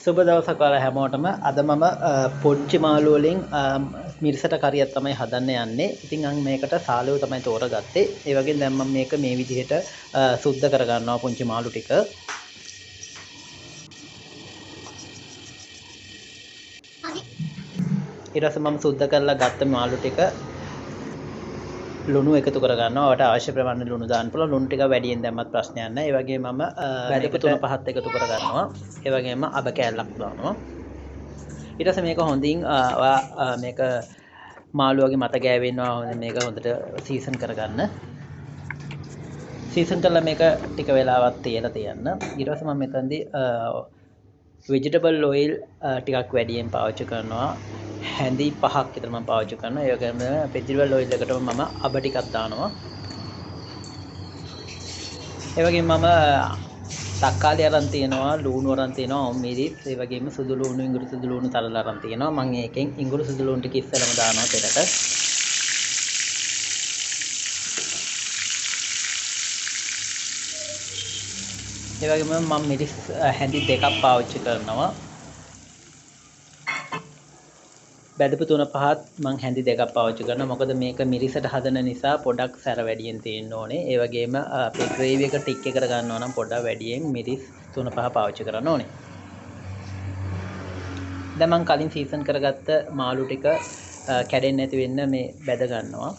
සුබ දවසක් ඔයාලා හැමෝටම. අද මම පොඩ්චි මාළු වලින් මිරිසට කරියක් තමයි හදන්න යන්නේ. ඉතින් මම මේකට සාලුව තමයි තෝරගත්තේ. ඒ වගේම දැන් මම මේක මේ විදිහට සුද්ධ කරගන්නවා පුංචි මාළු ටික. ඊට පස්සේ මම සුද්ධ කරලා ගත්ත මාළු ටික ලුණු එකතු කරගන්නවා. ඔයාලට අවශ්‍ය ප්‍රමාණය ලුණු දාන්න පුළුවන්. ලුණු ටික වැඩියෙන් දැම්මත් ප්‍රශ්නයක් නැහැ. ඒ වගේම මම වැදපු 3-5ක් එකතු කරගන්නවා. ඒ වගේම අබ කෑල්ලක් දානවා. ඊට පස්සේ මේක හොඳින් මේක මාළුවගේ මත ගෑවෙනවා. මේක හොඳට සීසන් කරගන්න. සීසන් කරලා මේක ටික වෙලාවක් තියලා තියන්න. ඊට පස්සේ මම මෙතනදී vegetable oil ටිකක් වැඩියෙන් පාවිච්චි කරනවා. හැඳි 5ක් විතර මම පාවිච්චි කරනවා. ඒ වගේම vegetable oil එකටම මම අබ ටිකක් දානවා. ඒ වගේම මම තක්කාලි අරන් තියෙනවා, ලුණු අරන් තියෙනවා, මිරිස්, ඒ වගේම සුදු ලුණු, ඉඟුරු සුදු ලුණු තලලා අරන් තියෙනවා. මම ඒකෙන් ඉඟුරු සුදු ලුණු ටික ඉස්සෙල්ලම දානවා පෙරට. ඒ වගේම මම මිරිස් හැඳි 2ක් පාවිච්චි කරනවා. බැදපු 3-5ත් මම හැඳි 2ක් පාවිච්චි කරනවා. මොකද මේක මිරිසට හදන නිසා පොඩක් සැර වැඩියෙන් තියෙන්න ඕනේ. ඒ වගේම අපේ ග්‍රේවි එක ටික් එක කර ගන්නවා නම් පොඩක් වැඩියෙන් මිරිස් 3-5 පාවිච්චි කරන්න ඕනේ. දැන් මම කලින් සීසන් කරගත්ත මාළු ටික කැඩෙන්නේ නැති වෙන්න මේ බැද ගන්නවා.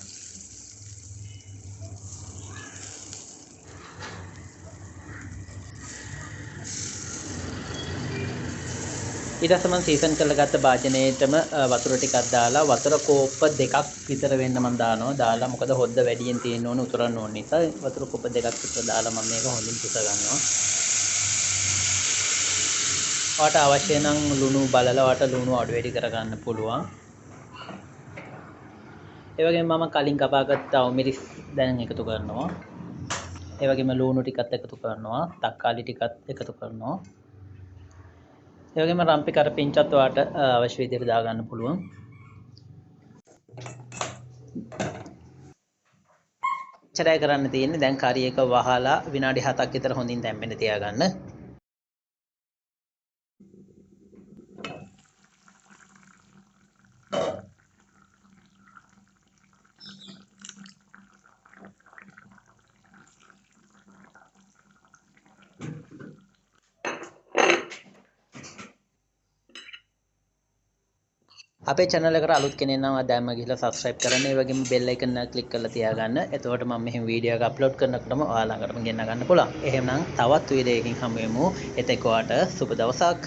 ඊට පස්සේ මම සීසන් කරලා ගත්ත භාජනයේටම වතුර ටිකක් දාලා වතුර කෝප්ප 2ක් විතර වෙන්න මම දානවා. දාලා මොකද හොද්ද වැඩියෙන් තියෙන්න ඕන උතරන්න ඕන නිසා වතුර කෝප්ප 2ක් විතර දාලා මම මේක හොඳින් පුස ගන්නවා. ඔයාලට අවශ්‍ය නම් ලුණු බලලා ඔයාලට ලුණු අඩු වැඩි කරගන්න පුළුවන්. ඒ වගේම මම කලින් කපාගත්ත මිරිස් දැන් එකතු කරනවා. ඒ වගේම ලුණු ටිකත් එකතු කරනවා. තක්කාලි ටිකත් එකතු කරනවා. ඒ වගේම රම්පි කරපිංචත් ඔයාලට අවශ්‍ය විදිහට දාගන්න පුළුවන්. එච්චරයි කරන්න තියෙන්නේ. දැන් කරි එක වහලා විනාඩි 7ක් විතර හොඳින් තැම්බෙන්න තියාගන්න. අපේ channel එකට අලුත් කෙනෙක් නම් දැන්ම ගිහලා subscribe කරන්න. ඒ වගේම bell icon එක click කරලා තියාගන්න. එතකොට මම මෙහෙම වීඩියෝ එක upload කරනකොටම ඔයාලා ළඟටම ගෙන්න ගන්න පුළුවන්. එහෙනම් තවත් වීඩියෝ එකකින් හමු වෙමු. එතෙක් ඔයාලට සුබ දවසක්.